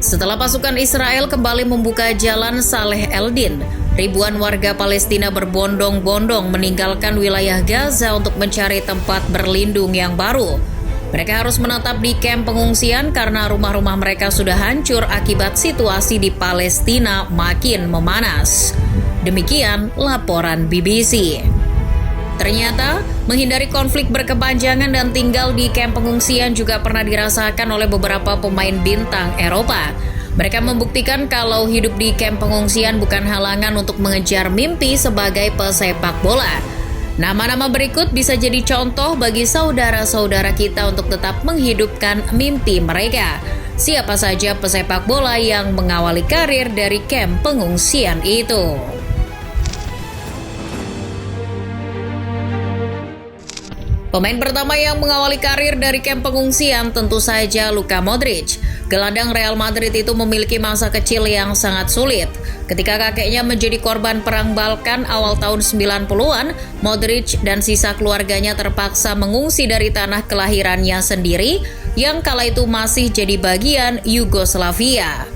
Setelah pasukan Israel kembali membuka jalan Saleh Eldin, ribuan warga Palestina berbondong-bondong meninggalkan wilayah Gaza untuk mencari tempat berlindung yang baru. Mereka harus menetap di kamp pengungsian karena rumah-rumah mereka sudah hancur akibat situasi di Palestina makin memanas. Demikian laporan BBC. Ternyata, menghindari konflik berkepanjangan dan tinggal di kamp pengungsian juga pernah dirasakan oleh beberapa pemain bintang Eropa. Mereka membuktikan kalau hidup di kamp pengungsian bukan halangan untuk mengejar mimpi sebagai pesepak bola. Nama-nama berikut bisa jadi contoh bagi saudara-saudara kita untuk tetap menghidupkan mimpi mereka. Siapa saja pesepak bola yang mengawali karir dari kamp pengungsian itu? Pemain pertama yang mengawali karir dari kamp pengungsian tentu saja Luka Modric. Gelandang Real Madrid itu memiliki masa kecil yang sangat sulit. Ketika kakeknya menjadi korban perang Balkan awal tahun 90-an, Modric dan sisa keluarganya terpaksa mengungsi dari tanah kelahirannya sendiri yang kala itu masih jadi bagian Yugoslavia.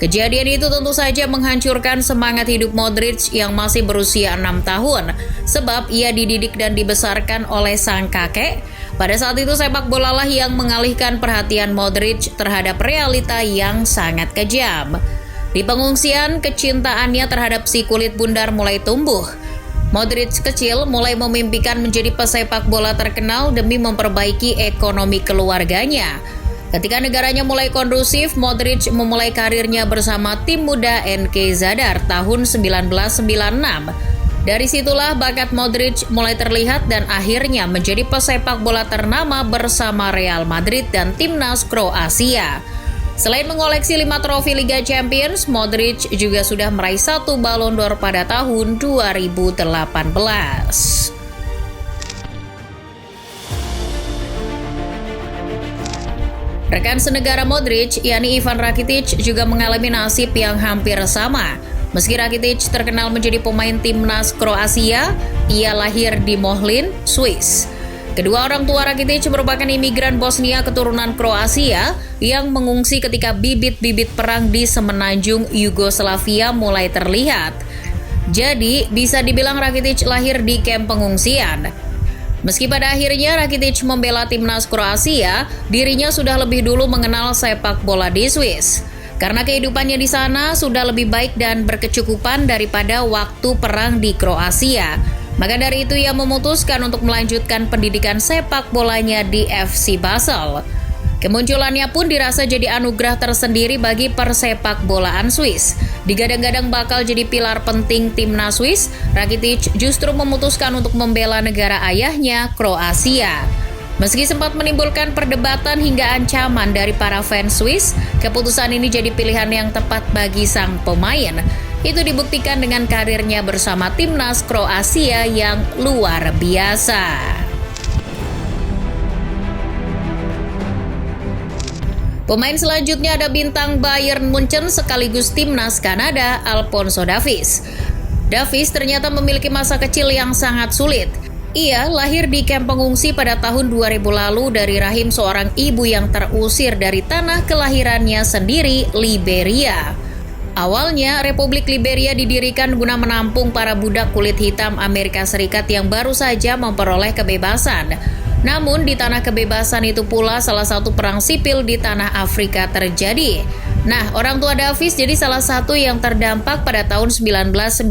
Kejadian itu tentu saja menghancurkan semangat hidup Modric yang masih berusia 6 tahun, sebab ia dididik dan dibesarkan oleh sang kakek. Pada saat itu sepak bola lah yang mengalihkan perhatian Modric terhadap realita yang sangat kejam. Di pengungsian, kecintaannya terhadap si kulit bundar mulai tumbuh. Modric kecil mulai memimpikan menjadi pesepak bola terkenal demi memperbaiki ekonomi keluarganya. Ketika negaranya mulai kondusif, Modric memulai karirnya bersama tim muda NK Zadar tahun 1996. Dari situlah bakat Modric mulai terlihat dan akhirnya menjadi pesepak bola ternama bersama Real Madrid dan timnas Kroasia. Selain mengoleksi 5 trofi Liga Champions, Modric juga sudah meraih 1 Ballon d'Or pada tahun 2018. Rekan senegara Modric, yakni Ivan Rakitic, juga mengalami nasib yang hampir sama. Meski Rakitic terkenal menjadi pemain timnas Kroasia, ia lahir di Mohlin, Swiss. Kedua orang tua Rakitic merupakan imigran Bosnia keturunan Kroasia yang mengungsi ketika bibit-bibit perang di semenanjung Yugoslavia mulai terlihat. Jadi, bisa dibilang Rakitic lahir di kamp pengungsian. Meski pada akhirnya Rakitic membela timnas Kroasia, dirinya sudah lebih dulu mengenal sepak bola di Swiss. Karena kehidupannya di sana sudah lebih baik dan berkecukupan daripada waktu perang di Kroasia. Maka dari itu ia memutuskan untuk melanjutkan pendidikan sepak bolanya di FC Basel. Kemunculannya pun dirasa jadi anugerah tersendiri bagi persepak bolaan Swiss. Digadang-gadang bakal jadi pilar penting timnas Swiss, Rakitic justru memutuskan untuk membela negara ayahnya, Kroasia. Meski sempat menimbulkan perdebatan hingga ancaman dari para fans Swiss, keputusan ini jadi pilihan yang tepat bagi sang pemain. Itu dibuktikan dengan karirnya bersama timnas Kroasia yang luar biasa. Pemain selanjutnya ada bintang Bayern Munchen sekaligus timnas Kanada, Alphonso Davies. Davies ternyata memiliki masa kecil yang sangat sulit. Ia lahir di kamp pengungsi pada tahun 2000 lalu dari rahim seorang ibu yang terusir dari tanah kelahirannya sendiri, Liberia. Awalnya, Republik Liberia didirikan guna menampung para budak kulit hitam Amerika Serikat yang baru saja memperoleh kebebasan. Namun di tanah kebebasan itu pula salah satu perang sipil di tanah Afrika terjadi. Nah, orang tua Davies jadi salah satu yang terdampak pada tahun 1999.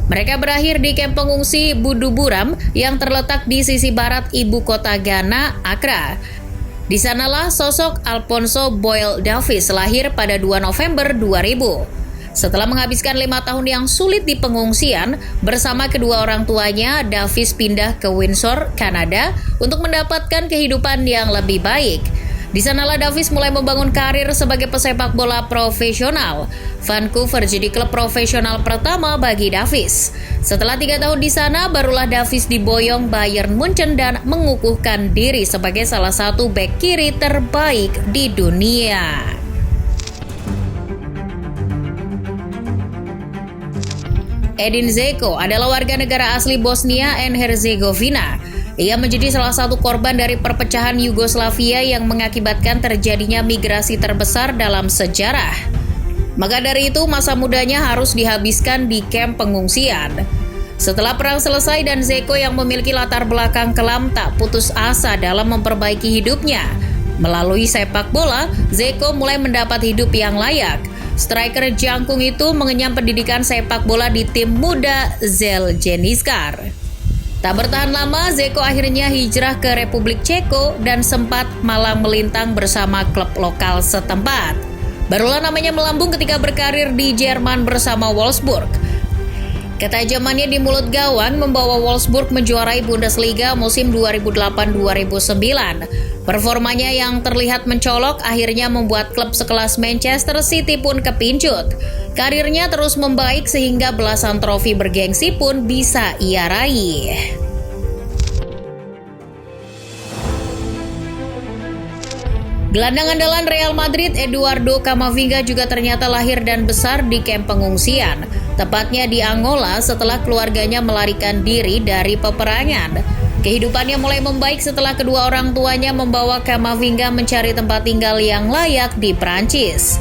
Mereka berakhir di kamp pengungsi Buduburam yang terletak di sisi barat ibu kota Ghana, Accra. Di sanalah sosok Alphonso Boyle Davies lahir pada 2 November 2000. Setelah menghabiskan 5 tahun yang sulit di pengungsian, bersama kedua orang tuanya, Davies pindah ke Windsor, Kanada untuk mendapatkan kehidupan yang lebih baik. Di sanalah Davies mulai membangun karir sebagai pesepak bola profesional. Vancouver jadi klub profesional pertama bagi Davies. Setelah 3 tahun di sana, barulah Davies diboyong Bayern Munchen dan mengukuhkan diri sebagai salah satu bek kiri terbaik di dunia. Edin Dzeko adalah warga negara asli Bosnia and Herzegovina. Ia menjadi salah satu korban dari perpecahan Yugoslavia yang mengakibatkan terjadinya migrasi terbesar dalam sejarah. Maka dari itu, masa mudanya harus dihabiskan di kamp pengungsian. Setelah perang selesai dan Zeko yang memiliki latar belakang kelam tak putus asa dalam memperbaiki hidupnya. Melalui sepak bola, Zeko mulai mendapat hidup yang layak. Striker jangkung itu mengenyam pendidikan sepak bola di tim muda Željezničar. Tak bertahan lama, Zeko akhirnya hijrah ke Republik Ceko dan sempat malang melintang bersama klub lokal setempat. Barulah namanya melambung ketika berkarir di Jerman bersama Wolfsburg. Ketajamannya di mulut gawang membawa Wolfsburg menjuarai Bundesliga musim 2008-2009. Performanya yang terlihat mencolok akhirnya membuat klub sekelas Manchester City pun kepincut. Karirnya terus membaik sehingga belasan trofi bergengsi pun bisa ia raih. Gelandang andalan Real Madrid Eduardo Camavinga juga ternyata lahir dan besar di kamp pengungsian, tepatnya di Angola setelah keluarganya melarikan diri dari peperangan. Kehidupannya mulai membaik setelah kedua orang tuanya membawa Camavinga mencari tempat tinggal yang layak di Prancis.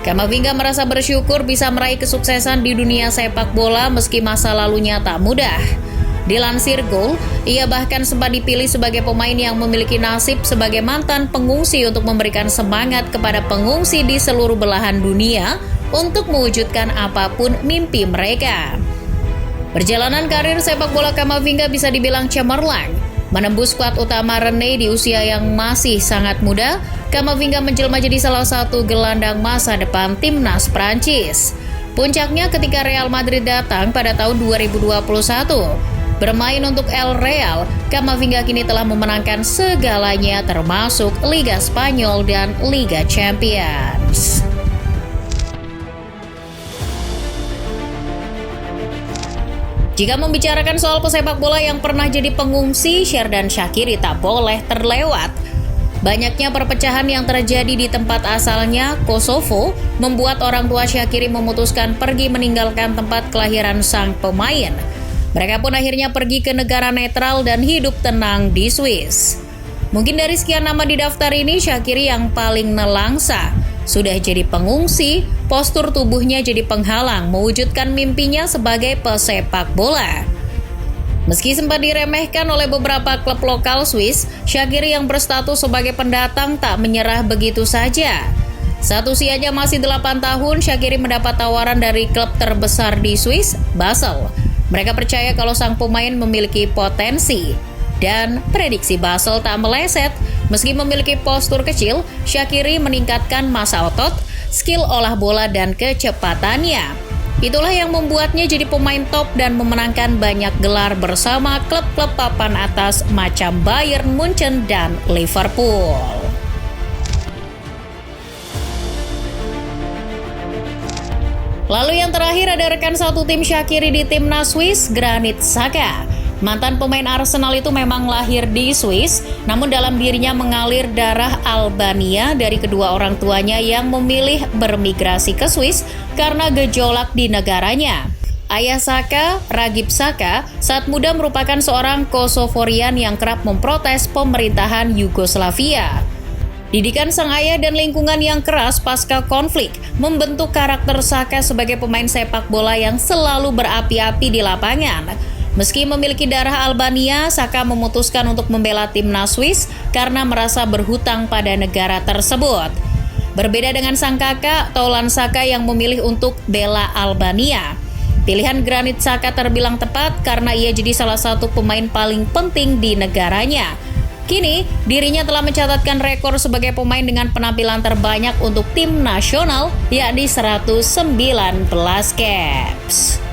Camavinga merasa bersyukur bisa meraih kesuksesan di dunia sepak bola meski masa lalunya tak mudah. Dilansir Goal, ia bahkan sempat dipilih sebagai pemain yang memiliki nasib sebagai mantan pengungsi untuk memberikan semangat kepada pengungsi di seluruh belahan dunia untuk mewujudkan apapun mimpi mereka. Perjalanan karir sepak bola Camavinga bisa dibilang cemerlang. Menembus skuad utama Rennes di usia yang masih sangat muda, Camavinga menjelma jadi salah satu gelandang masa depan timnas Prancis. Puncaknya ketika Real Madrid datang pada tahun 2021. Bermain untuk El Real, Camavinga kini telah memenangkan segalanya termasuk Liga Spanyol dan Liga Champions. Jika membicarakan soal pesepak bola yang pernah jadi pengungsi, Xherdan Shaqiri tak boleh terlewat. Banyaknya perpecahan yang terjadi di tempat asalnya, Kosovo, membuat orang tua Shaqiri memutuskan pergi meninggalkan tempat kelahiran sang pemain. Mereka pun akhirnya pergi ke negara netral dan hidup tenang di Swiss. Mungkin dari sekian nama di daftar ini, Shaqiri yang paling nelangsa. Sudah jadi pengungsi, postur tubuhnya jadi penghalang mewujudkan mimpinya sebagai pesepak bola. Meski sempat diremehkan oleh beberapa klub lokal Swiss, Shaqiri yang berstatus sebagai pendatang tak menyerah begitu saja. Saat usianya masih 8 tahun, Shaqiri mendapat tawaran dari klub terbesar di Swiss, Basel. Mereka percaya kalau sang pemain memiliki potensi. Dan prediksi Basel tak meleset. Meski memiliki postur kecil, Shaqiri meningkatkan massa otot, skill olah bola dan kecepatannya. Itulah yang membuatnya jadi pemain top dan memenangkan banyak gelar bersama klub-klub papan atas macam Bayern Munchen dan Liverpool. Lalu yang terakhir ada rekan satu tim Shaqiri di timnas Swiss, Granit Xhaka. Mantan pemain Arsenal itu memang lahir di Swiss, namun dalam dirinya mengalir darah Albania dari kedua orang tuanya yang memilih bermigrasi ke Swiss karena gejolak di negaranya. Ayah Xhaka, Ragib Xhaka, saat muda merupakan seorang Kosovorian yang kerap memprotes pemerintahan Yugoslavia. Didikan sang ayah dan lingkungan yang keras pasca konflik membentuk karakter Xhaka sebagai pemain sepak bola yang selalu berapi-api di lapangan. Meski memiliki darah Albania, Xhaka memutuskan untuk membela timnas Swiss karena merasa berhutang pada negara tersebut. Berbeda dengan sang kakak, Taulan Xhaka yang memilih untuk bela Albania. Pilihan Granit Xhaka terbilang tepat karena ia jadi salah satu pemain paling penting di negaranya. Kini, dirinya telah mencatatkan rekor sebagai pemain dengan penampilan terbanyak untuk tim nasional, yakni 119 caps.